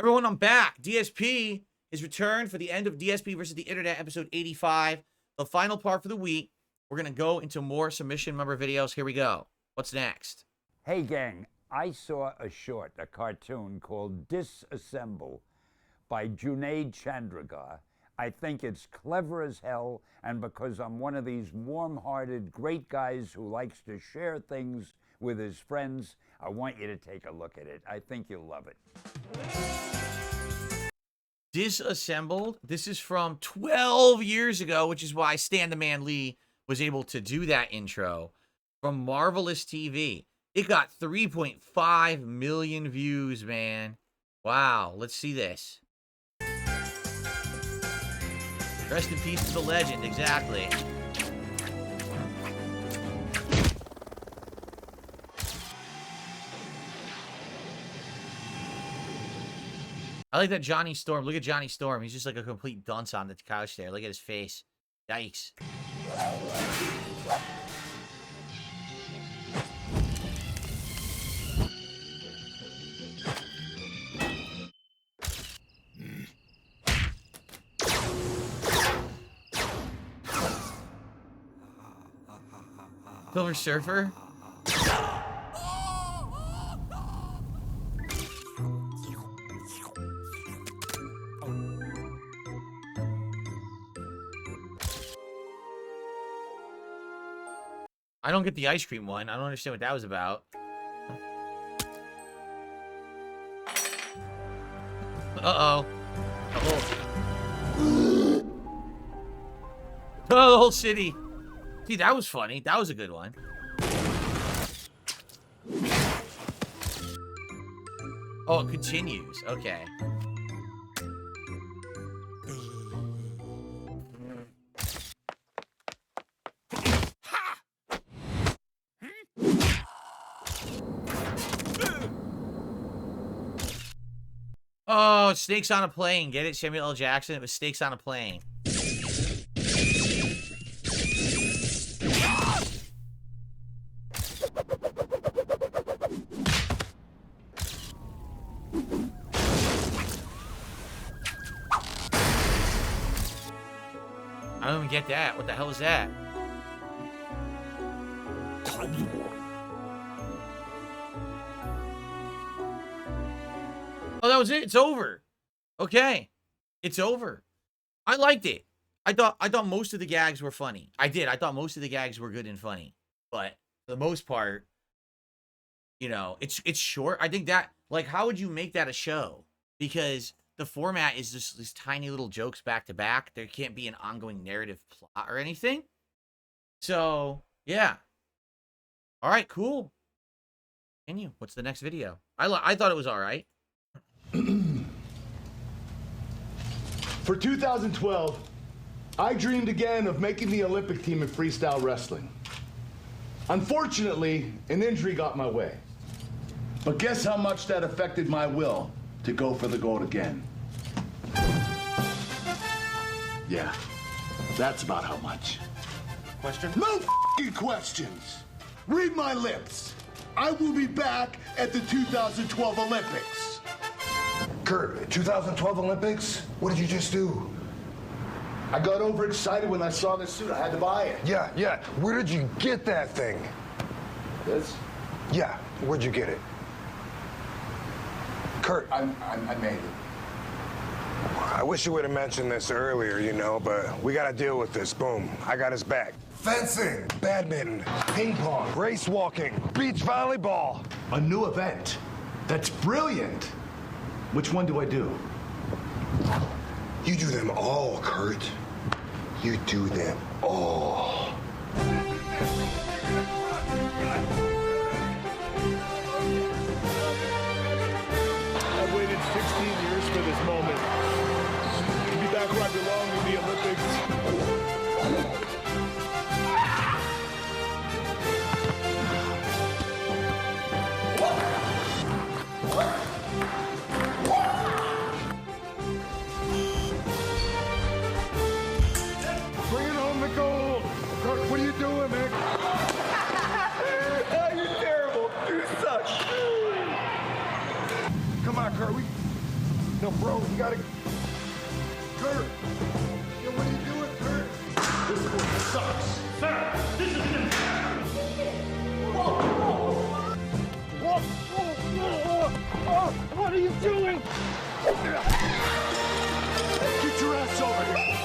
Everyone, I'm back. DSP is returned for the end of DSP versus the Internet, episode 85. The final part for the week. We're going to go into more submission member videos. Here we go. What's next? Hey, gang. I saw a cartoon called Disassemble by Junaid Chandragar. I think it's clever as hell, and because I'm one of these warm-hearted, great guys who likes to share things with his friends, I want you to take a look at it. I think you'll love it. Disassembled. This is from 12 years ago, which is why Stan the Man Lee was able to do that intro. From Marvelous TV. It got 3.5 million views, man. Wow. Let's see this. Rest in peace to the legend. Exactly. I like that Johnny Storm. Look at Johnny Storm. He's just like a complete dunce on the couch there. Look at his face. Yikes. Silver Surfer? I don't get the ice cream one. I don't understand what that was about. Uh-oh. Oh, the whole city. See, that was funny. That was a good one. Oh, it continues. Okay. Oh, Snakes on a Plane. Get it? Samuel L. Jackson. It was Snakes on a Plane. I don't even get that. What the hell is that? Oh, that was it. It's over. Okay. It's over. I liked it. I thought most of the gags were funny. I did. I thought most of the gags were good and funny. But for the most part, you know, it's short. I think that, like, how would you make that a show? Because the format is just these tiny little jokes back to back. There can't be an ongoing narrative plot or anything. So, yeah. All right, cool. Continue. What's the next video? I thought it was all right. For 2012, I dreamed again of making the Olympic team in freestyle wrestling. Unfortunately, an injury got my way. But guess how much that affected my will to go for the gold again? Yeah, that's about how much. Question? No f***ing questions. Read my lips. I will be back at the 2012 Olympics. Kurt, 2012 Olympics? What did you just do? I got overexcited when I saw this suit. I had to buy it. Yeah. Where did you get that thing? This? Yeah, where'd you get it? Kurt. I made it. I wish you would have mentioned this earlier, you know, but we gotta deal with this. Boom. I got his back. Fencing, badminton, ping pong, race walking, beach volleyball. A new event. That's brilliant. Which one do I do? You do them all, Kurt. You do them all. I've waited 16 years for this moment. To be back where I belong in the Olympics. Bring it home the gold. Kurt, what are you doing, man? Oh, you're terrible. You suck. Come on, Kurt. No, bro, you gotta... Kurt! Yeah, what are you doing, Kurt? This one sucks. Sir, this is an What are you doing? Get your ass over here.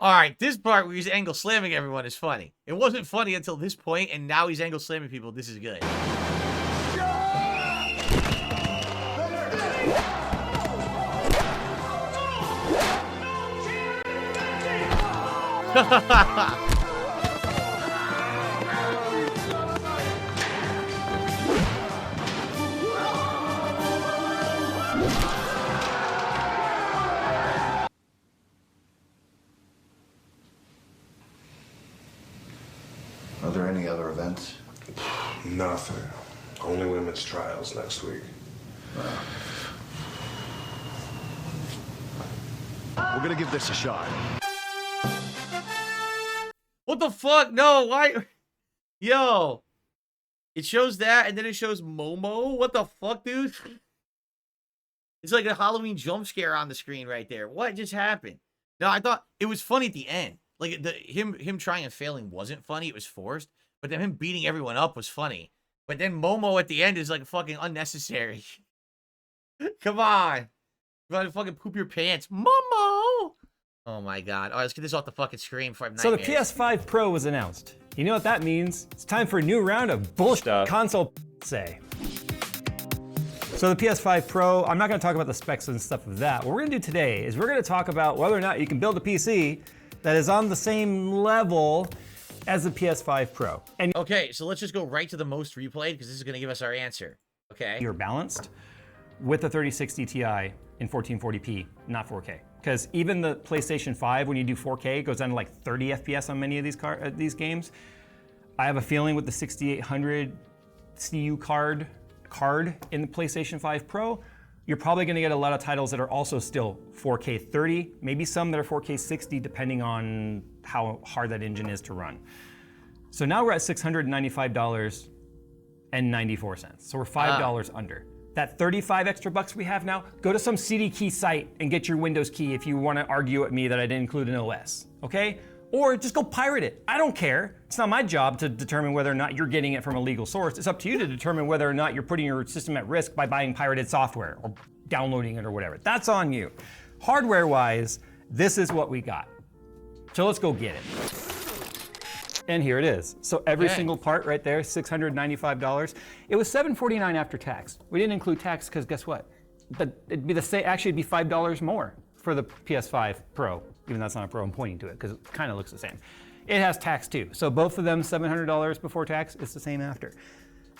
All right, this part where he's angle slamming everyone is funny. It wasn't funny until this point, and now he's angle slamming people. This is good. Are there any other events? Nothing. Only women's trials next week. We're gonna give this a shot. What the fuck? No, why? Yo. It shows that, and then it shows Momo? What the fuck, dude? It's like a Halloween jump scare on the screen right there. What just happened? No, I thought it was funny at the end. Like, him trying and failing wasn't funny. It was forced. But then him beating everyone up was funny. But then Momo at the end is, like, fucking unnecessary. Come on. You gotta fucking poop your pants. Momo! Oh, my God. All right, let's get this off the fucking screen before I have So the nightmares. PS5 Pro was announced. You know what that means? It's time for a new round of bullshit console say. So the PS5 Pro, I'm not going to talk about the specs and stuff of that. What we're going to do today is we're going to talk about whether or not you can build a PC that is on the same level as the PS5 Pro. And Okay, so let's just go right to the most replayed because this is going to give us our answer. Okay. you're balanced with the 3060 Ti in 1440p, not 4K. Because even the PlayStation 5, when you do 4K, it goes down to like 30 FPS on many of these games. I have a feeling with the 6800 CU card in the PlayStation 5 Pro, you're probably going to get a lot of titles that are also still 4K 30, maybe some that are 4K 60, depending on how hard that engine is to run. So now we're at $695.94. So we're $5 under. That 35 extra bucks we have now, go to some CD key site and get your Windows key if you want to argue at me that I didn't include an OS, okay? Or just go pirate it. I don't care. It's not my job to determine whether or not you're getting it from a legal source. It's up to you to determine whether or not you're putting your system at risk by buying pirated software or downloading it or whatever. That's on you. Hardware-wise, this is what we got. So let's go get it. And here it is. So every single part right there, $695. It was $749 after tax. We didn't include tax because guess what? It'd be the same. Actually, it'd be $5 more for the PS5 Pro. Even though that's not a Pro, I'm pointing to it because it kind of looks the same. It has tax too. So both of them, $700 before tax. It's the same after.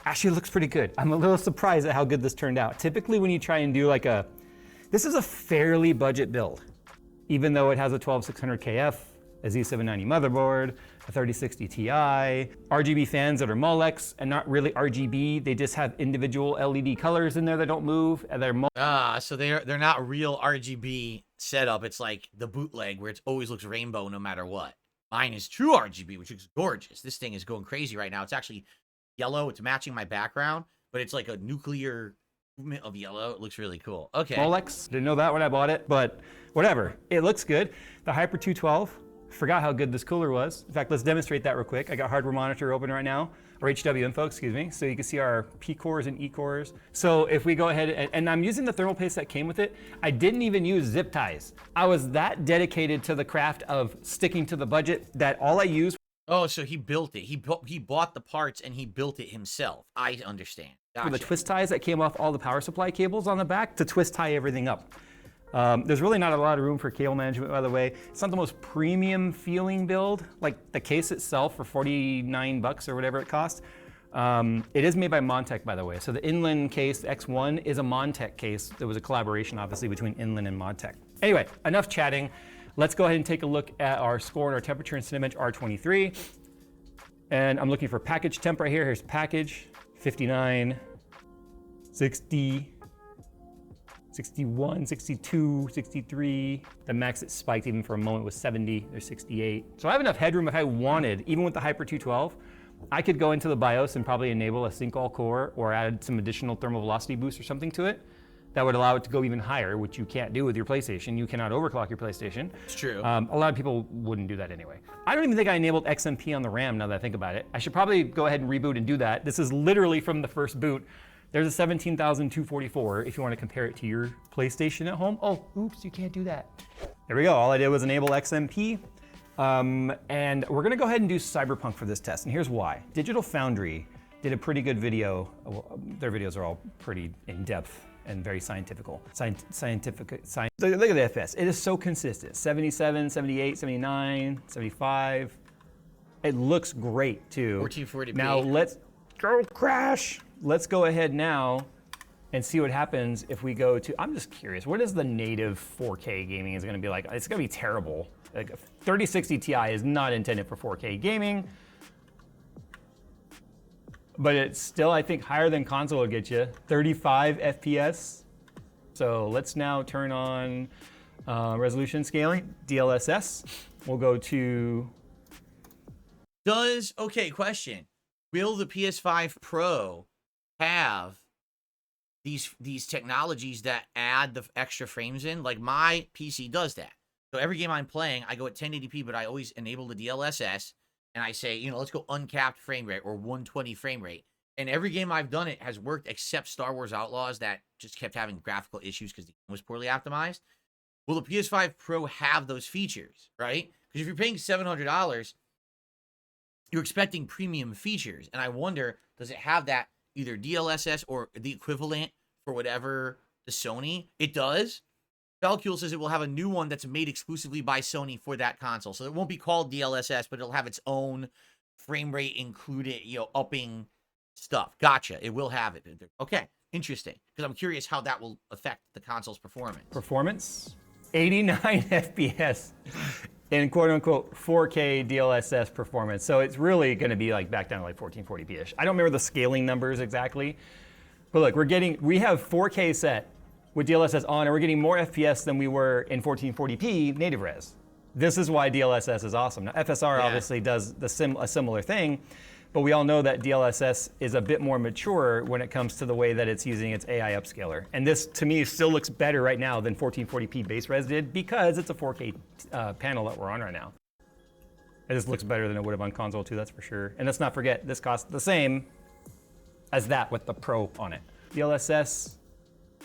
Actually, it looks pretty good. I'm a little surprised at how good this turned out. Typically, when you try and do like this is a fairly budget build, even though it has a 12600KF, a Z790 motherboard, a 3060 Ti, RGB fans that are Molex and not really RGB. They just have individual LED colors in there that don't move. And they're So they're not real RGB setup. It's like the bootleg where it always looks rainbow no matter what. Mine is true RGB, which is gorgeous. This thing is going crazy right now. It's actually yellow. It's matching my background, but it's like a nuclear movement of yellow. It looks really cool. Okay. Molex. Didn't know that when I bought it, but whatever. It looks good. The Hyper 212. Forgot how good this cooler was. In fact, let's demonstrate that real quick. I got hardware monitor open right now, or HW info, excuse me, so you can see our P cores and E cores. So if we go ahead, and I'm using the thermal paste that came with it, I didn't even use zip ties. I was that dedicated to the craft of sticking to the budget that all I used. Oh, so he built it. He bought the parts and he built it himself. I understand. For the Gotcha. twist ties that came off all the power supply cables on the back to twist tie everything up. There's really not a lot of room for cable management, by the way. It's not the most premium feeling build. Like the case itself for 49 bucks or whatever it cost. It is made by Montech, by the way. So the Inland case, the X1, is a Montech case. There was a collaboration, obviously, between Inland and Montech. Anyway, enough chatting. Let's go ahead and take a look at our score and our temperature in Cinebench R23. And I'm looking for package temp right here. Here's package, 59, 60, 61, 62, 63. The max it spiked even for a moment was 70, there's 68. So I have enough headroom if I wanted, even with the Hyper 212, I could go into the BIOS and probably enable a sync all core or add some additional thermal velocity boost or something to it that would allow it to go even higher, which you can't do with your PlayStation. You cannot overclock your PlayStation. It's true. A lot of people wouldn't do that anyway. I don't even think I enabled XMP on the RAM now that I think about it. I should probably go ahead and reboot and do that. This is literally from the first boot. There's a 17,244 if you want to compare it to your PlayStation at home. Oh, oops, you can't do that. There we go. All I did was enable XMP. And we're gonna go ahead and do Cyberpunk for this test, and here's why. Digital Foundry did a pretty good video. Well, their videos are all pretty in-depth and very scientific. Look at the FPS. It is so consistent. 77, 78, 79, 75. It looks great too. 1440p. Now let's go crash. Let's go ahead now and see what happens if we go to, I'm just curious, what is the native 4K gaming is gonna be like? It's gonna be terrible. Like 3060 Ti is not intended for 4K gaming, but it's still, I think, higher than console will get you, 35 FPS. So let's now turn on resolution scaling, DLSS. We'll go to... Okay, question. Will the PS5 Pro have these technologies that add the extra frames in? Like my PC does that. So every game I'm playing, I go at 1080p, but I always enable the DLSS, and I say, you know, let's go uncapped frame rate or 120 frame rate. And every game I've done it has worked except Star Wars Outlaws that just kept having graphical issues because the game was poorly optimized. Will the PS5 Pro have those features, right? Because if you're paying $700, you're expecting premium features. And I wonder, does it have that either DLSS or the equivalent for whatever the Sony? It does. Valcule says it will have a new one that's made exclusively by Sony for that console. So it won't be called DLSS, but it'll have its own frame rate included, you know, upping stuff. Gotcha. It will have it. Okay. Interesting. Because I'm curious how that will affect the console's performance. Performance, 89 FPS in quote unquote 4K DLSS performance. So it's really going to be like back down to like 1440p-ish. I don't remember the scaling numbers exactly, but look, we have 4K set with DLSS on, and we're getting more FPS than we were in 1440p native res. This is why DLSS is awesome. Now, FSR obviously does a similar thing, but we all know that DLSS is a bit more mature when it comes to the way that it's using its AI upscaler. And this, to me, still looks better right now than 1440p base res did because it's a 4K panel that we're on right now. And this looks better than it would have on console too, that's for sure. And let's not forget, this costs the same as that with the Pro on it. DLSS,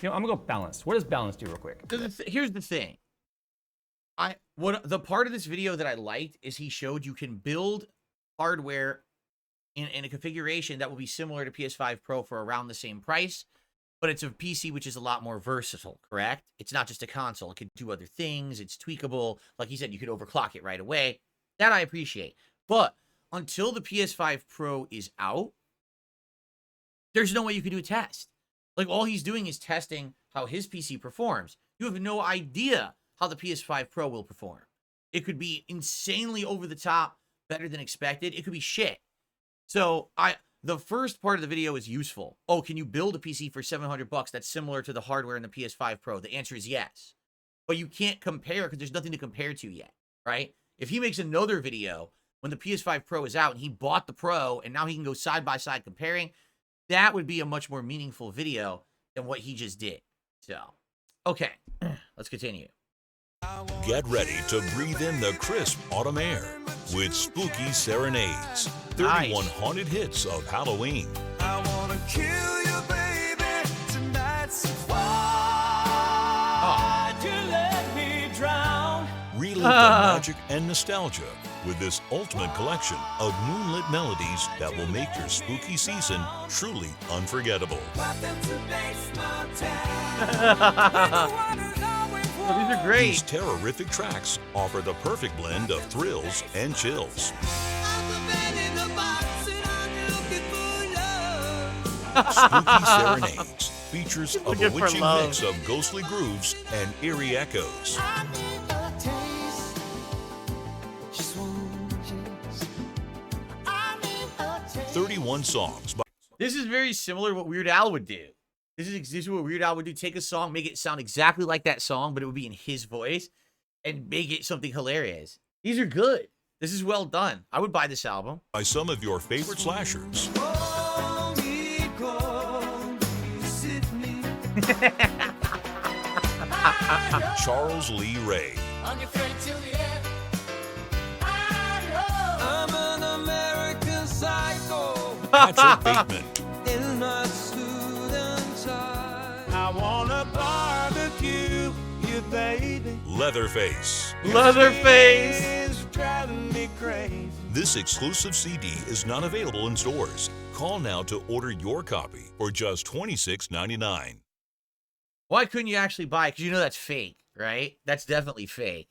you know, I'm gonna go balanced. What does balanced do real quick? Here's the thing. The part of this video that I liked is he showed you can build hardware in a configuration that will be similar to PS5 Pro for around the same price, but it's a PC which is a lot more versatile, correct? It's not just a console. It can do other things. It's tweakable. Like he said, you could overclock it right away. That I appreciate. But until the PS5 Pro is out, there's no way you can do a test. Like, all he's doing is testing how his PC performs. You have no idea how the PS5 Pro will perform. It could be insanely over the top, better than expected. It could be shit. So the first part of the video is useful. Oh, can you build a PC for $700 that's similar to the hardware in the PS5 Pro? The answer is yes. But you can't compare because there's nothing to compare to yet, right? If he makes another video when the PS5 Pro is out and he bought the Pro and now he can go side by side comparing, that would be a much more meaningful video than what he just did. So, okay, let's continue. Get ready to breathe in the crisp autumn air with spooky serenades. 31 haunted hits of Halloween. I wanna kill you, baby, tonight. Why'd you let me drown? Relive the magic and nostalgia with this ultimate collection of moonlit melodies that will make your spooky season truly unforgettable. Well, these are great. These terrorific tracks offer the perfect blend of thrills and chills. Spooky Serenades features a bewitching mix of ghostly grooves and eerie echoes. 31 songs. This is very similar to what Weird Al would do. This is what Weird Al would do. Take a song, make it sound exactly like that song, but it would be in his voice, and make it something hilarious. These are good. This is well done. I would buy this album. By some of your favorite slashers. Charles Lee Ray. I'm an American psycho. Patrick Bateman. In my suit and tie. I wanna barbecue you, baby. Leatherface. Leatherface. It's driving me crazy. This exclusive CD is not available in stores. Call now to order your copy for just $26.99. Why couldn't you actually buy it? Because you know that's fake, right? That's definitely fake.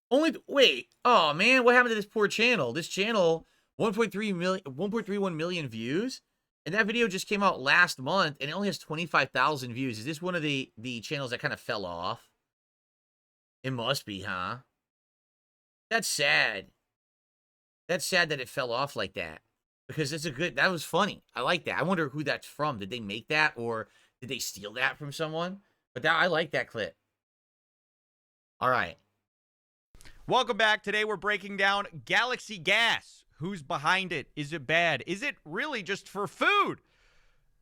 Wait. Oh, man. What happened to this poor channel? This channel, 1.31 million views. And that video just came out last month, and it only has 25,000 views. Is this one of the channels that kind of fell off? It must be, huh? That's sad. That's sad that it fell off like that. Because that was funny. I like that. I wonder who that's from. Did they make that, or did they steal that from someone? But I like that clip. All right. Welcome back. Today we're breaking down Galaxy Gas. Who's behind it? Is it bad? Is it really just for food?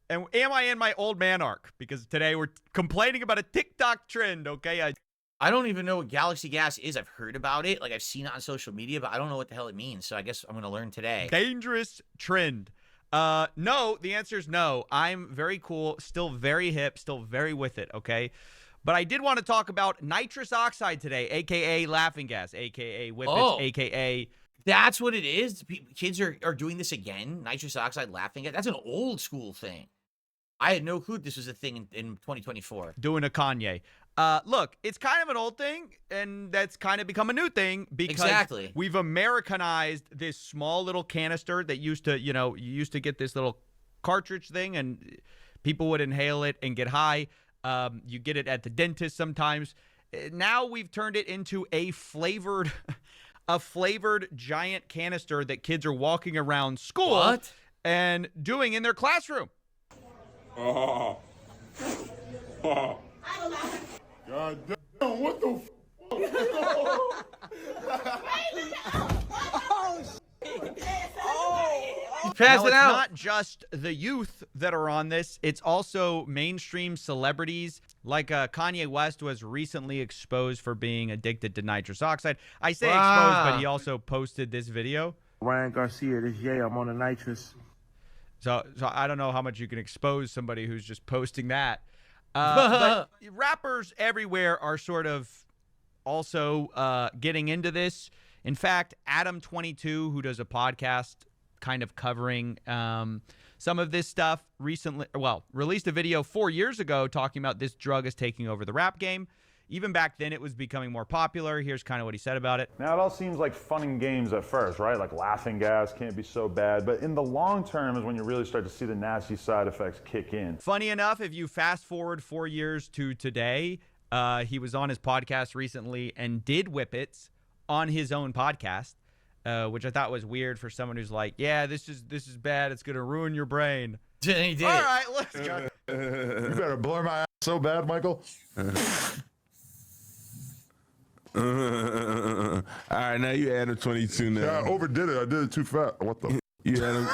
And am I in my old man arc? Because today we're complaining about a TikTok trend, okay? I don't even know what Galaxy Gas is. I've heard about it. Like, I've seen it on social media, but I don't know what the hell it means. So I guess I'm going to learn today. Dangerous trend. No, the answer is no. I'm very cool, still very hip, still very with it, okay? But I did want to talk about nitrous oxide today, a.k.a. laughing gas, a.k.a. whippets, a.k.a. That's what it is? Kids are doing this again? Nitrous oxide laughing gas? That's an old school thing. I had no clue this was a thing in 2024. Doing a Kanye. Look, it's kind of an old thing, and that's kind of become a new thing because we've Americanized this small little canister that used to, you used to get this little cartridge thing, and people would inhale it and get high. You get it at the dentist sometimes. Now we've turned it into a flavored giant canister that kids are walking around school and doing in their classroom. God damn, what the Pass it out. It's not just the youth that are on this. It's also mainstream celebrities. Like Kanye West was recently exposed for being addicted to nitrous oxide. I say exposed, but he also posted this video. Ryan Garcia, this Jay, I'm on the nitrous. So I don't know how much you can expose somebody who's just posting that. But rappers everywhere are sort of also getting into this. In fact, Adam22, who does a podcast kind of covering some of this stuff, released a video 4 years ago talking about this drug is taking over the rap game. Even back then, it was becoming more popular. Here's kind of what he said about it. Now, it all seems like fun and games at first, right? Like laughing gas can't be so bad. But in the long term is when you really start to see the nasty side effects kick in. Funny enough, if you fast forward 4 years to today, he was on his podcast recently and did whippets on his own podcast, which I thought was weird for someone who's like, yeah, this is bad. It's going to ruin your brain. He did. All right, let's go. You better blur my ass so bad, Michael. All right, now you Adam 22 now. Yeah, I overdid it. I did it too fast. What the? You Adam.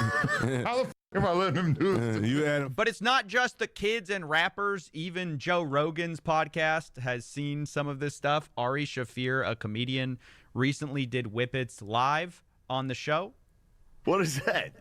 How the am I letting him do this? You Adam. But it's not just the kids and rappers. Even Joe Rogan's podcast has seen some of this stuff. Ari Shaffir, a comedian, recently did whippets live on the show. What is that?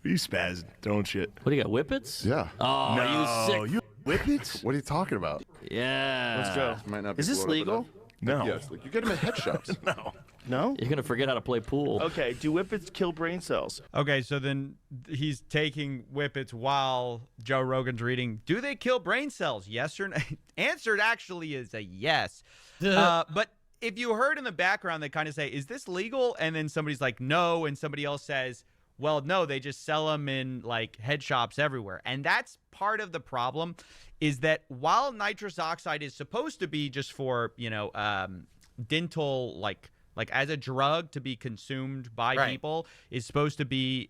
You spaz, don't you? What do you got, whippets? Yeah. Oh, No, you sick. you whippets? What are you talking about? Yeah. Let's go. Might not be Is this Florida, but legal? No. Yes, you get them at head shops. No. No? You're going to forget how to play pool. Okay, do whippets kill brain cells? Okay, so then he's taking whippets while Joe Rogan's reading. Do they kill brain cells? Yes or no? Answer actually is a yes. But if you heard in the background, they kind of say, is this legal? And then somebody's like, no. And somebody else says, well, no, they just sell them in like head shops everywhere. And that's part of the problem, is that while nitrous oxide is supposed to be just for, dental, like as a drug to be consumed by people, is supposed to be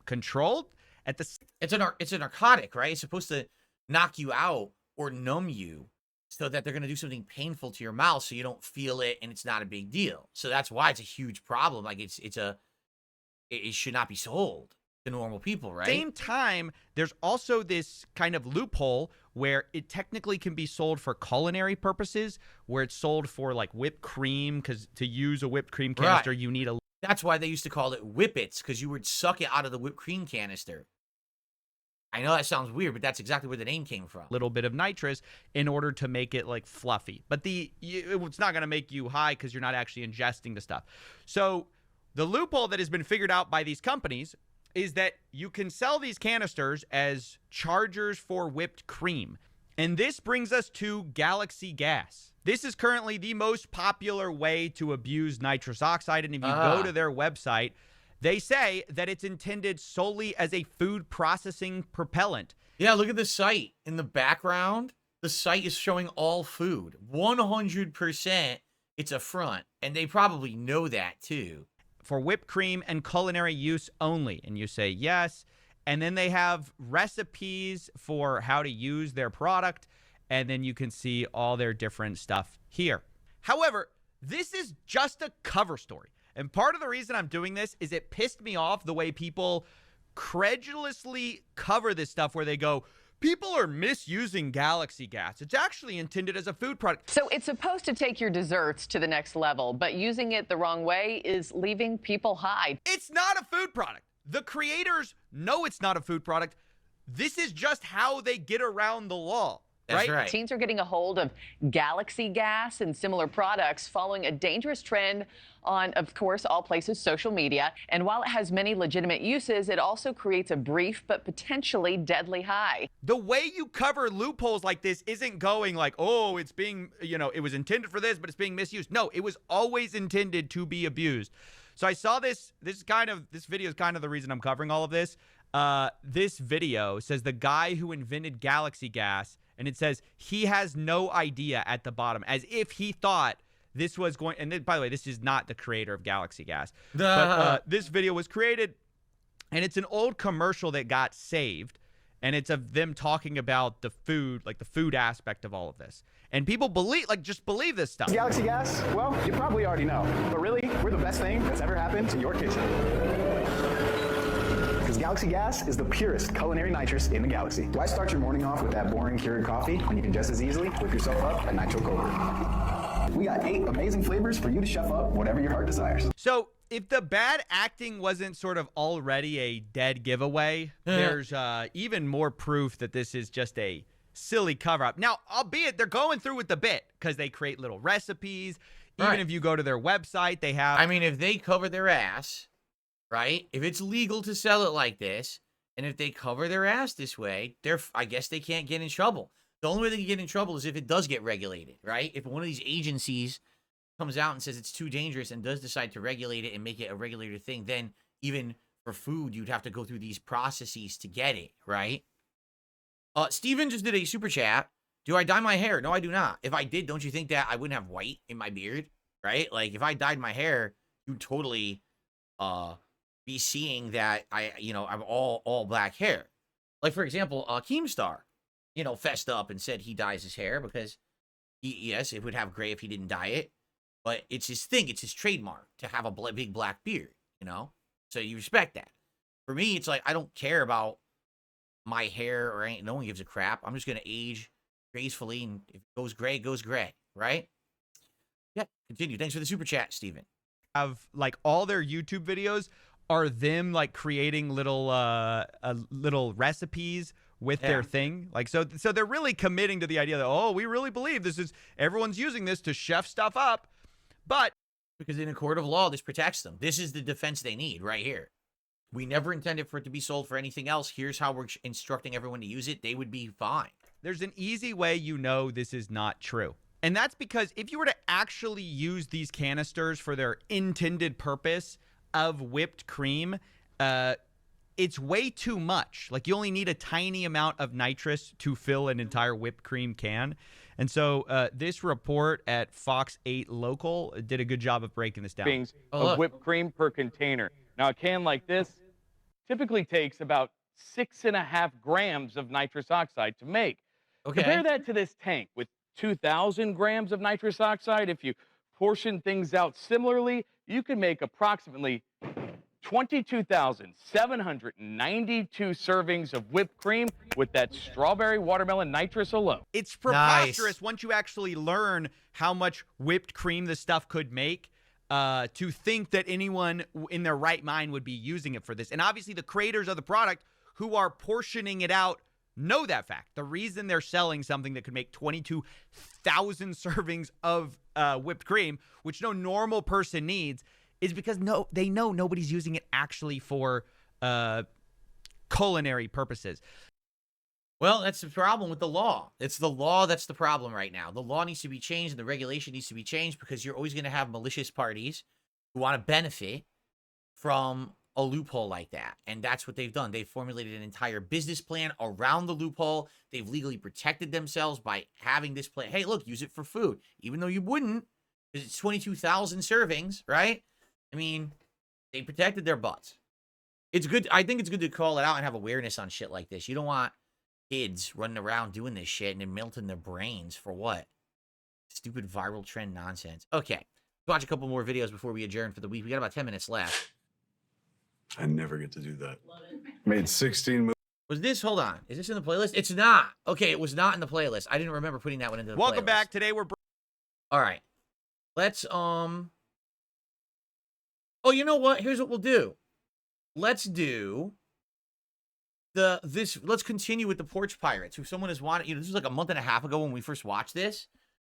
controlled. It's a narcotic, right? It's supposed to knock you out or numb you. so that they're going to do something painful to your mouth so you don't feel it and it's not a big deal. So that's why it's a huge problem. Like it should not be sold to normal people, right? Same time, there's also this kind of loophole where it technically can be sold for culinary purposes, where it's sold for like whipped cream, because to use a whipped cream canister, you need a... That's why they used to call it whippets, because you would suck it out of the whipped cream canister. I know that sounds weird, but that's exactly where the name came from. Little bit of nitrous in order to make it like fluffy. But it's not going to make you high because you're not actually ingesting the stuff. So the loophole that has been figured out by these companies is that you can sell these canisters as chargers for whipped cream. And this brings us to Galaxy Gas. This is currently the most popular way to abuse nitrous oxide. And if you go to their website, they say that it's intended solely as a food processing propellant. Yeah, look at the site. In the background, the site is showing all food. 100% it's a front. And they probably know that too. For whipped cream and culinary use only. And you say yes. And then they have recipes for how to use their product. And then you can see all their different stuff here. However, this is just a cover story. And part of the reason I'm doing this is it pissed me off the way people credulously cover this stuff where they go, people are misusing Galaxy Gas. It's actually intended as a food product. So it's supposed to take your desserts to the next level, but using it the wrong way is leaving people high. It's not a food product. The creators know it's not a food product. This is just how they get around the law. That's right. Teens are getting a hold of Galaxy Gas and similar products following a dangerous trend on, of course, all places, social media. And while it has many legitimate uses, it also creates a brief but potentially deadly high. The way you cover loopholes like this isn't going like, oh, it's being, it was intended for this, but it's being misused. No, it was always intended to be abused. So I saw this video is kind of the reason I'm covering all of this. This video says the guy who invented Galaxy Gas, and it says he has no idea at the bottom, as if he thought this was going. And then, by the way, this is not the creator of Galaxy Gas. But this video was created, and it's an old commercial that got saved, and it's of them talking about the food, like the food aspect of all of this. And people just believe this stuff. Galaxy Gas? Well, you probably already know. But really, we're the best thing that's ever happened to your kitchen. Because Galaxy Gas is the purest culinary nitrous in the galaxy. Why start your morning off with that boring Keurig coffee when you can just as easily whip yourself up a nitro cold? We got 8 amazing flavors for you to chef up whatever your heart desires. So if the bad acting wasn't sort of already a dead giveaway, there's even more proof that this is just a silly cover-up. Now, albeit they're going through with the bit because they create little recipes. Even if you go to their website, they have... I mean, if they cover their ass, right? If it's legal to sell it like this, and if they cover their ass this way, I guess they can't get in trouble. The only way they can get in trouble is if it does get regulated, right? If one of these agencies comes out and says it's too dangerous and does decide to regulate it and make it a regulated thing, then even for food, you'd have to go through these processes to get it, right? Steven just did a super chat. Do I dye my hair? No, I do not. If I did, don't you think that I wouldn't have white in my beard, right? Like, if I dyed my hair, you'd totally be seeing that I'm all black hair. Like, for example, Keemstar, fessed up and said he dyes his hair because, yes, it would have gray if he didn't dye it, but it's his thing. It's his trademark to have a big black beard, So you respect that. For me, it's like, I don't care about my hair or anything. No one gives a crap. I'm just going to age gracefully, and if it goes gray, it goes gray, right? Yeah, continue. Thanks for the super chat, Steven. Have, like, all their YouTube videos are them, like, creating little recipes with their thing. Like, so they're really committing to the idea that, oh, we really believe everyone's using this to chef stuff up. But because in a court of law, this protects them. This is the defense they need right here. We never intended for it to be sold for anything else. Here's how we're instructing everyone to use it. They would be fine. There's an easy way this is not true. And that's because if you were to actually use these canisters for their intended purpose of whipped cream, it's way too much. Like, you only need a tiny amount of nitrous to fill an entire whipped cream can. And so this report at Fox 8 Local did a good job of breaking this down. Of whipped cream per container. Now, a can like this typically takes about 6.5 grams of nitrous oxide to make. Okay. Compare that to this tank with 2,000 grams of nitrous oxide. If you portion things out similarly, you can make approximately 22,792 servings of whipped cream with that strawberry watermelon nitrous alone. It's preposterous once you actually learn how much whipped cream this stuff could make, to think that anyone in their right mind would be using it for this. And obviously the creators of the product who are portioning it out know that fact. The reason they're selling something that could make 22,000 servings of whipped cream, which no normal person needs, is because they know nobody's using it actually for culinary purposes. Well, that's the problem with the law. It's the law that's the problem right now. The law needs to be changed and the regulation needs to be changed because you're always going to have malicious parties who want to benefit from a loophole like that. And that's what they've done. They've formulated an entire business plan around the loophole. They've legally protected themselves by having this plan. Hey, look, use it for food, even though you wouldn't, because it's 22,000 servings, right? I mean, they protected their butts. It's good. I think it's good to call it out and have awareness on shit like this. You don't want kids running around doing this shit and then melting their brains for what? Stupid viral trend nonsense. Okay. Let's watch a couple more videos before we adjourn for the week. We got about 10 minutes left. I never get to do that. Made 16 movies. Was this, hold on, is this in the playlist? It's not. Okay, it was not in the playlist. I didn't remember putting that one into the playlist. Welcome back. Today we're... All right. Let's, oh, you know what? Here's what we'll do. Let's do let's continue with the Porch Pirates, who someone has wanted, this was like a month and a half ago when we first watched this,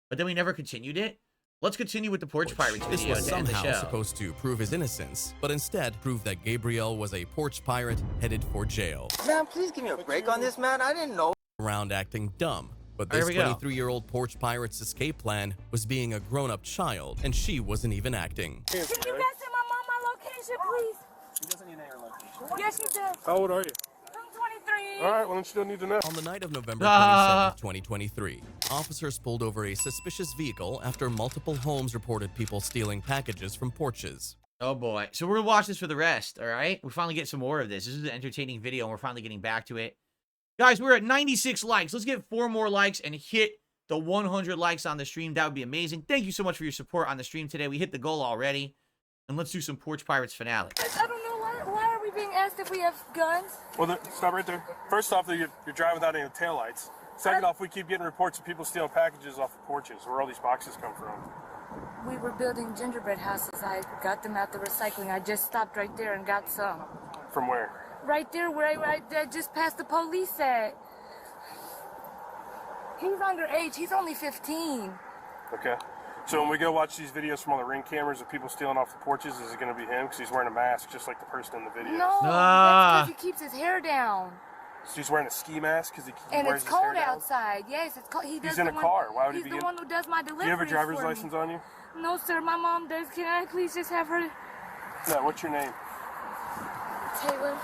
but then we never continued it. Let's continue with the Porch Pirates This video was to end the somehow show. supposed to prove his innocence, but instead proved that Gabriel was a porch pirate headed for jail. Man, please give me a break on this, man. I didn't know. Around acting dumb. But There this we go. 23-year-old porch pirate's escape plan was being a grown-up child, and she wasn't even acting. Can you guys send my mom my location, please? She doesn't need your location. Yes, she does. How old are you? I'm 23. All right, well, then she don't need to know. On the night of November 27, 2023, officers pulled over a suspicious vehicle after multiple homes reported people stealing packages from porches. Oh boy. So we're gonna watch this for the rest, all right? We finally get some more of this. This is an entertaining video, and we're finally getting back to it. Guys, we're at 96 likes. Let's get 4 more likes and hit the 100 likes on the stream. That would be amazing. Thank you so much for your support on the stream today. We hit the goal already. And let's do some Porch Pirates finale. I don't know why are we being asked if we have guns? Well, stop right there. First off, you're driving without any taillights. Second off, we keep getting reports of people stealing packages off the porches. Where all these boxes come from? We were building gingerbread houses. I got them at the recycling. I just stopped right there and got some. From where? Right there where I just passed the police at. He's underage. He's only 15. Okay. So when we go watch these videos from all the Ring cameras of people stealing off the porches, is it going to be him? Because he's wearing a mask just like the person in the video. No, that's because he keeps his hair down. So he's wearing a ski mask because he And wears it's his hair cold down? outside. Yes, it's cold. He's in a car. Why would he be He's in? the one who does my deliveries. Do you have a driver's for me. license on you? No, sir. My mom does. Can I please just have her? No, what's your name? Taylor.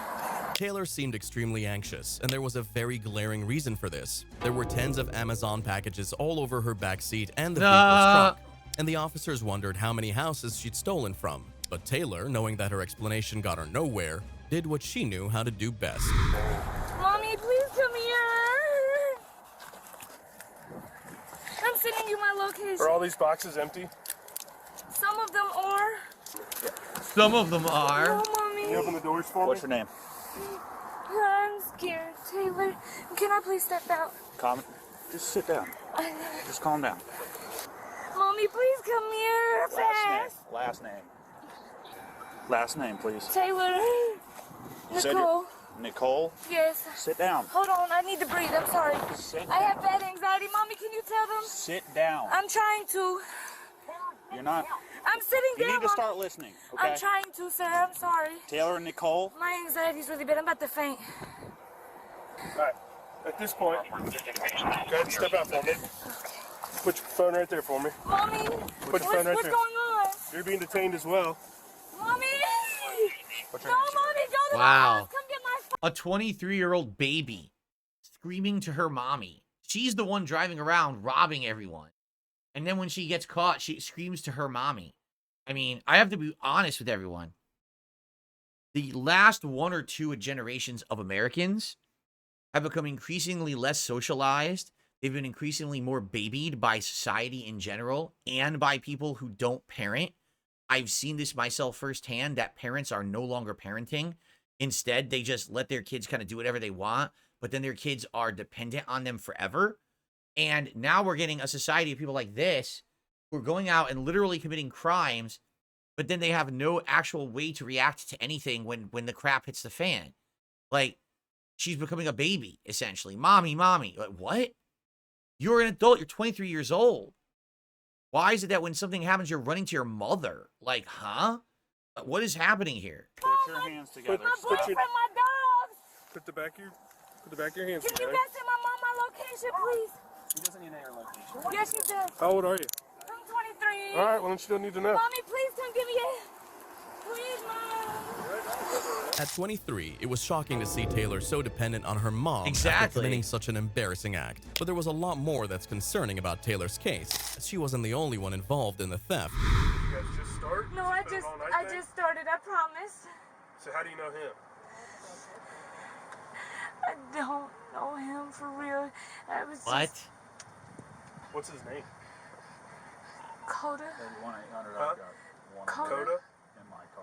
Taylor seemed extremely anxious, and there was a very glaring reason for this. There were tens of Amazon packages all over her backseat and the vehicle's trunk, and the officers wondered how many houses she'd stolen from. But Taylor, knowing that her explanation got her nowhere, did what she knew how to do best. Mommy, please come here. I'm sending you my location. Are all these boxes empty? Some of them are. Some of them are. No, Mommy. Can you open the doors for me? What's your name? I'm scared, Taylor. Can I please step out? Calm. Just sit down. Just calm down. Mommy, please come here fast. Last name. Last name, please. Taylor. You said Nicole. Nicole? Yes. Sit down. Hold on, I need to breathe. I'm sorry. I have bad anxiety. Mommy, can you tell them? Sit down. I'm trying to. You're not. I'm sitting You down. need to Mommy. start listening, okay? I'm trying to, sir. I'm sorry. Taylor and Nicole? My anxiety's really bad. I'm about to faint. All right. At this point, go ahead and step out for me. Put your phone right there for me. Mommy, Put your phone right what's there. going on? You're being detained as well. Mommy! What's No, your Mommy, go to the Wow. house. Come get my phone. A 23-year-old baby screaming to her mommy. She's the one driving around robbing everyone. And then when she gets caught, she screams to her mommy. I mean, I have to be honest with everyone. The last 1 or 2 generations of Americans have become increasingly less socialized. they've been increasingly more babied by society in general and by people who don't parent. I've seen this myself firsthand, that parents are no longer parenting. Instead, they just let their kids kind of do whatever they want, but then their kids are dependent on them forever. And now we're getting a society of people like this who are going out and literally committing crimes, but then they have no actual way to react to anything when the crap hits the fan. Like, she's becoming a baby, essentially. Mommy, mommy. Like, what? You're an adult. You're 23 years old. Why is it that when something happens, you're running to your mother? Like, huh? What is happening here? Put your hands together. My boyfriend, my dogs. Put the back of your hands Can together. you guys send my mom my location, please? He doesn't need your location. Yes, you do. How old are you? I'm 23. All right, well, then you don't need to know. Mommy, please come give me a... Please, Mom. At 23, it was shocking to see Taylor so dependent on her mom after Exactly. committing such an embarrassing act. But there was a lot more that's concerning about Taylor's case, as she wasn't the only one involved in the theft. You guys just start? No, I just started, I promise. So how do you know him? I don't know him for real. I was What? just... What's his name? Coda. Huh? Coda.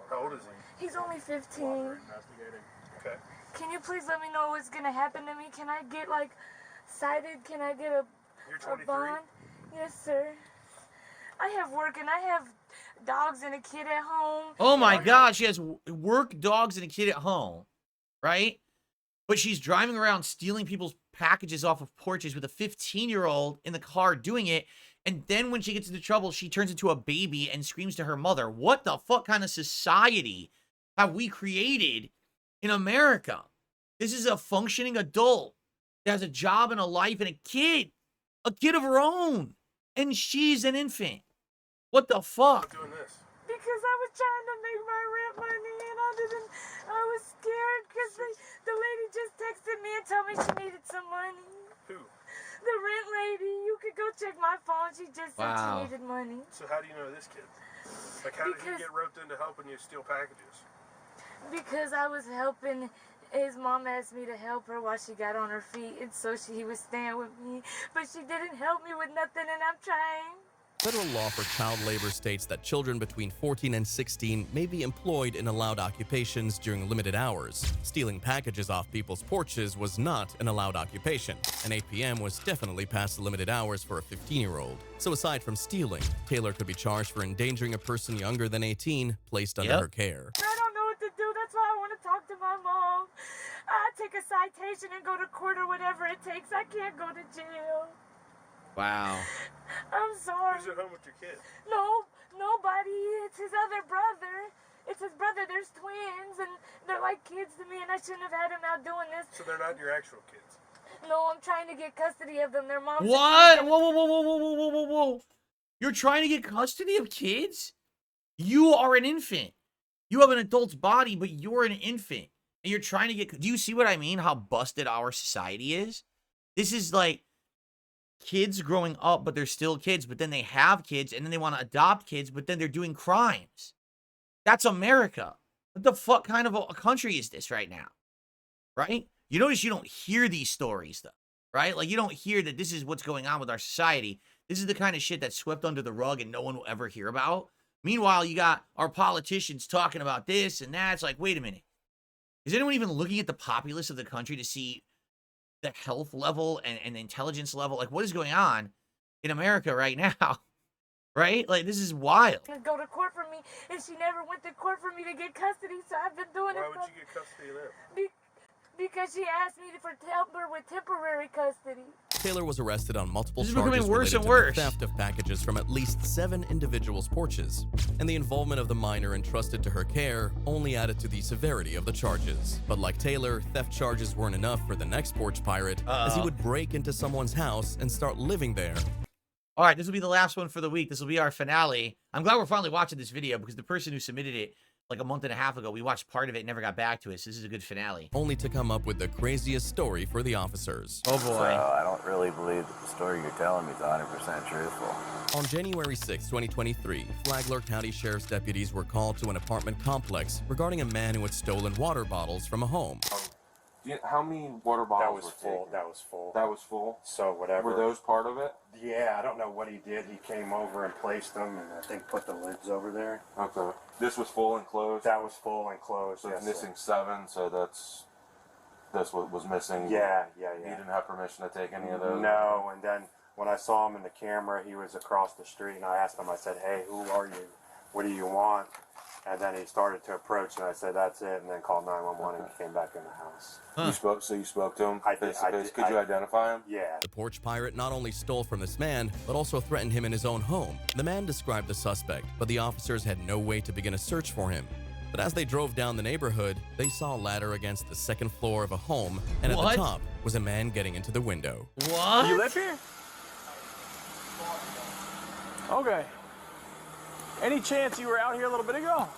How old is he? He's only 15. Okay. Can you please let me know what's gonna happen to me? Can I get like cited? Can I get You're a 23? bond? Yes, sir. I have work and I have dogs and a kid at home. Oh my God, she has work, dogs, and a kid at home, right? But she's driving around stealing people's packages off of porches with a 15-year-old in the car doing it. And then when she gets into trouble, she turns into a baby and screams to her mother. What the fuck kind of society have we created in America? This is a functioning adult that has a job and a life and a kid of her own. And she's an infant. What the fuck? Doing this. Because I was trying to make my rent money and I was scared because the lady just texted me and told me she needed some money. Who? The rent lady. You could go check my phone. She just said Wow. she needed money. So how do you know this kid? Like, how did he get roped into helping you steal packages? Because I was helping. His mom asked me to help her while she got on her feet, and so he was staying with me. But she didn't help me with nothing, and I'm trying. Federal law for child labor states that children between 14 and 16 may be employed in allowed occupations during limited hours. Stealing packages off people's porches was not an allowed occupation, and 8 p.m. was definitely past the limited hours for a 15-year-old. So aside from stealing, Taylor could be charged for endangering a person younger than 18 placed under her care. I don't know what to do. That's why I want to talk to my mom. I take a citation and go to court or whatever it takes. I can't go to jail. Wow. I'm sorry. Who's at home with your kid? No, nobody. It's his other brother. It's his brother. There's twins, and they're like kids to me, and I shouldn't have had them out doing this. So they're not your actual kids? No, I'm trying to get custody of them. Their moms. What? Whoa, whoa, whoa, whoa, whoa, whoa, whoa, whoa, whoa. You're trying to get custody of kids? You are an infant. You have an adult's body, but you're an infant. And you're trying to get... Do you see what I mean? How busted our society is? This is like kids growing up, but they're still kids, but then they have kids, and then they want to adopt kids, but then they're doing crimes. That's America. What the fuck kind of a country is this right now? Right? You notice you don't hear these stories, though. Right? Like, you don't hear that this is what's going on with our society. This is the kind of shit that's swept under the rug and no one will ever hear about. Meanwhile, you got our politicians talking about this and that. It's like, wait a minute. Is anyone even looking at the populace of the country to see the health level and the intelligence level? Like, what is going on in America right now? Right? Like, this is wild. Go to court for me, and she never went to court for me to get custody, so I've been doing it. Why would you get custody of them? Because she asked me to help her with temporary custody. Taylor was arrested on multiple This is charges becoming worse related and to worse. the theft of packages from at least 7 individuals' porches, and the involvement of the minor entrusted to her care only added to the severity of the charges. But like Taylor, theft charges weren't enough for the next porch pirate, as he would break into someone's house and start living there. All right, this will be the last one for the week. This will be our finale. I'm glad we're finally watching this video because the person who submitted it like a month and a half ago, we watched part of it and never got back to us. This is a good finale. Only to come up with the craziest story for the officers. Oh boy. So I don't really believe that the story you're telling me is 100% truthful. On January 6, 2023, Flagler County Sheriff's deputies were called to an apartment complex regarding a man who had stolen water bottles from a home. How many water bottles That was were full. taken? That was full. That was full? So whatever. Were those part of it? Yeah, I don't know what he did. He came over and placed them, and I think put the lids over there. Okay. This was full and closed? That was full and closed. So yes, it's missing sir. 7, so that's what was missing. Yeah. You didn't have permission to take any of those? No, and then when I saw him in the camera, he was across the street, and I asked him, I said, hey, who are you? What do you want? And then he started to approach, and I said, that's it, and then called 911 and came back in the house. You spoke to him? I did. Could you identify him? Yeah. The porch pirate not only stole from this man, but also threatened him in his own home. The man described the suspect, but the officers had no way to begin a search for him. But as they drove down the neighborhood, they saw a ladder against the second floor of a home, and at the top was a man getting into the window. What? You live here? Okay. Any chance you were out here a little bit ago?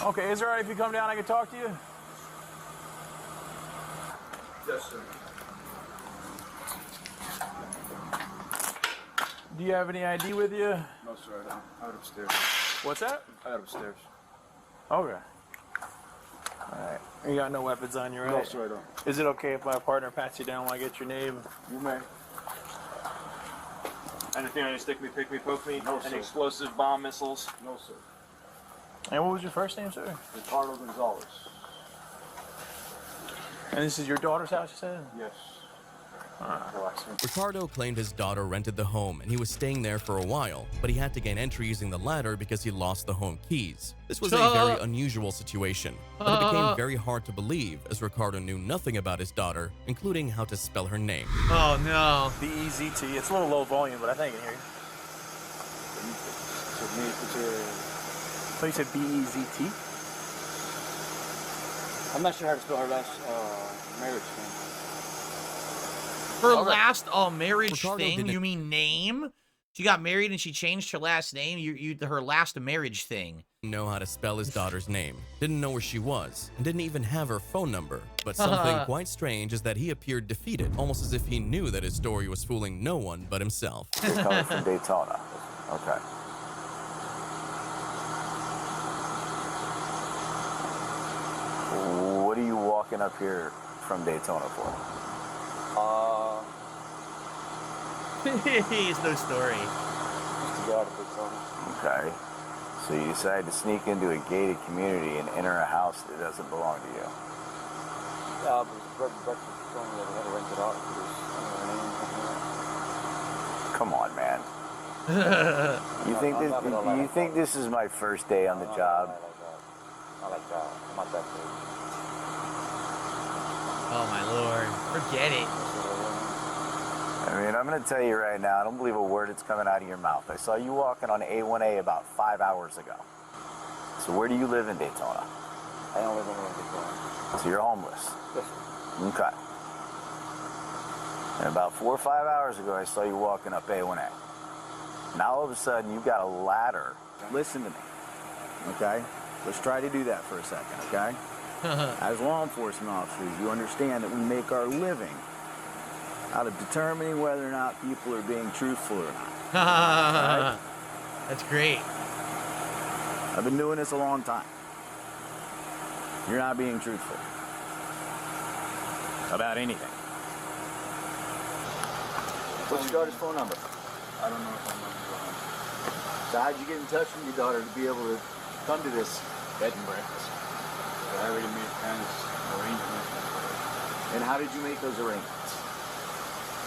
Okay, is it all right if you come down, I can talk to you? Yes, sir. Do you have any ID with you? No, sir, I don't. I went upstairs. What's that? I went upstairs. Okay. Alright. You got no weapons on you, right? No, sir, I don't. Is it okay if my partner pats you down while I get your name? You may. Anything on your stick me, pick me, poke me? No, Any sir. explosive bomb missiles? No, sir. And what was your first name, sir? Ricardo Gonzalez. And this is your daughter's house, you said? Yes. Ricardo claimed his daughter rented the home and he was staying there for a while, but he had to gain entry using the ladder because he lost the home keys. This was a very unusual situation, but it became very hard to believe as Ricardo knew nothing about his daughter, including how to spell her name. Oh no. B-E-Z-T. It's a little low volume, but I think I can hear you. So you said B-E-Z-T? I'm not sure how to spell her last marriage name. Her last marriage Ricardo thing? didn't- You mean name? She got married and she changed her last name? Her last marriage thing. Know how to spell his daughter's name, didn't know where she was, and didn't even have her phone number. But something quite strange is that he appeared defeated, almost as if he knew that his story was fooling no one but himself. You're coming from Daytona. Okay. What are you walking up here from Daytona for? It's no story. Just to go out of Daytona. Okay. So you decided to sneak into a gated community and enter a house that doesn't belong to you. Yeah, but breakfast told me that I had to rent it out because Come on, man. You think this is my first day on the job? I like that. I'm not that big. Oh my lord. Forget it. I mean, I'm going to tell you right now, I don't believe a word that's coming out of your mouth. I saw you walking on A1A about 5 hours ago. So where do you live in Daytona? I don't live in Daytona. So you're homeless? Yes, sir. Okay. And about 4 or 5 hours ago, I saw you walking up A1A. Now all of a sudden, you've got a ladder. Listen to me, okay? Let's try to do that for a second, okay? As law enforcement officers, you understand that we make our living out of determining whether or not people are being truthful or not. Right? That's great. I've been doing this a long time. You're not being truthful about anything. What's your daughter's phone number? I don't know if I'm So how'd you get in touch with your daughter to be able to come to this bed and breakfast? I already made plans, arrangements. And how did you make those arrangements?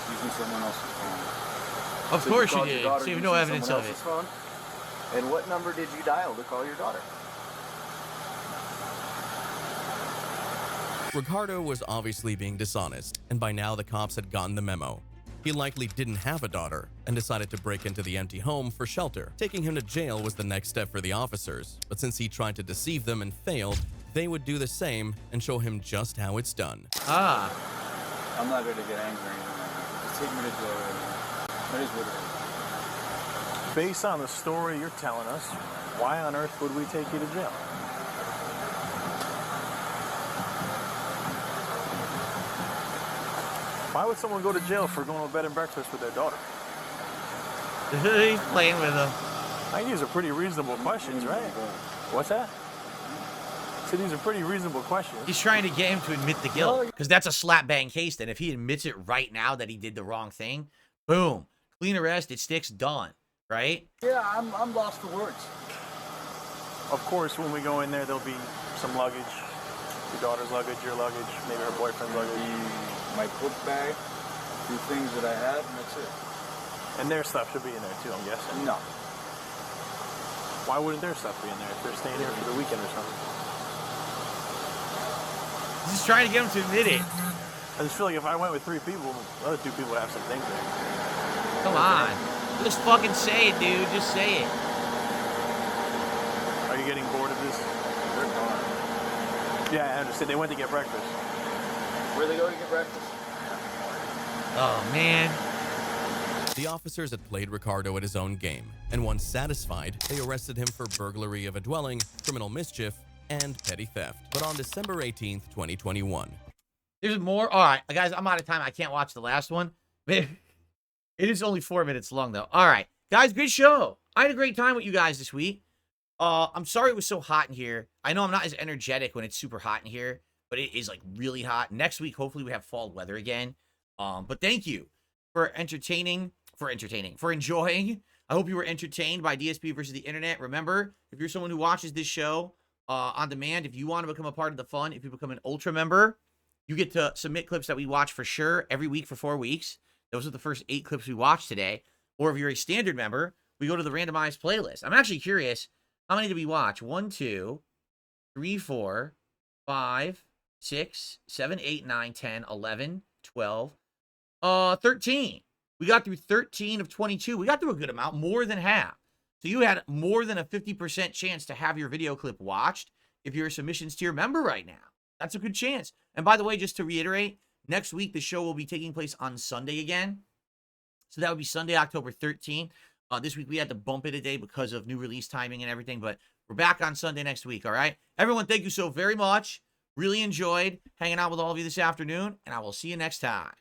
Using someone else's phone. Of So course you called your did. daughter So you have using no evidence someone of it. else's phone? And what number did you dial to call your daughter? Ricardo was obviously being dishonest, and by now the cops had gotten the memo. He likely didn't have a daughter and decided to break into the empty home for shelter. Taking him to jail was the next step for the officers, but since he tried to deceive them and failed, they would do the same and show him just how it's done. I'm not going to get angry or anything like that. Just take me to jail right now. That is what it is. Based on the story you're telling us, why on earth would we take you to jail? Why would someone go to jail for going to a bed and breakfast with their daughter? He's playing with them. I think these are pretty reasonable questions, right? What's that? So these are pretty reasonable questions. He's trying to get him to admit the guilt, because that's a slap bang case. Then if he admits it right now that he did the wrong thing, boom, clean arrest, it sticks, done, right? Yeah, I'm lost for words. Of course, when we go in there, there'll be some luggage. Your daughter's luggage, your luggage, maybe her boyfriend's luggage. My book bag, a few things that I had, and that's it. And their stuff should be in there too, I'm guessing. No. Why wouldn't their stuff be in there if they're staying here for the weekend or something? He's just trying to get him to admit it. I just feel like if I went with 3 people, the other 2 people would have some things there. Come on. Just fucking say it, dude. Just say it. Are you getting bored of this? They're gone. Yeah, I understand. They went to get breakfast. Where they go to get breakfast? Oh, man. The officers had played Ricardo at his own game, and once satisfied, they arrested him for burglary of a dwelling, criminal mischief, and petty theft. But on December 18th, 2021. There's more. All right, guys, I'm out of time. I can't watch the last one. It is only 4 minutes long, though. All right, guys, good show. I had a great time with you guys this week. I'm sorry it was so hot in here. I know I'm not as energetic when it's super hot in here, but it is like really hot. Next week, hopefully we have fall weather again. But thank you for enjoying. I hope you were entertained by DSP versus the internet. Remember, if you're someone who watches this show on demand, if you want to become a part of the fun, if you become an ultra member, you get to submit clips that we watch for sure every week for 4 weeks. Those are the first 8 clips we watched today. Or if you're a standard member, we go to the randomized playlist. I'm actually curious, how many did we watch? 1, 2, 3, 4, 5, 6, 7, 8, 9, 10, 11, 12, 13. We got through 13 of 22. We got through a good amount, more than half. So you had more than a 50% chance to have your video clip watched if you're a submissions tier member right now. That's a good chance. And by the way, just to reiterate, next week the show will be taking place on Sunday again. So that would be Sunday, October 13th. This week we had to bump it a day because of new release timing and everything, but we're back on Sunday next week, all right? Everyone, thank you so very much. Really enjoyed hanging out with all of you this afternoon, and I will see you next time.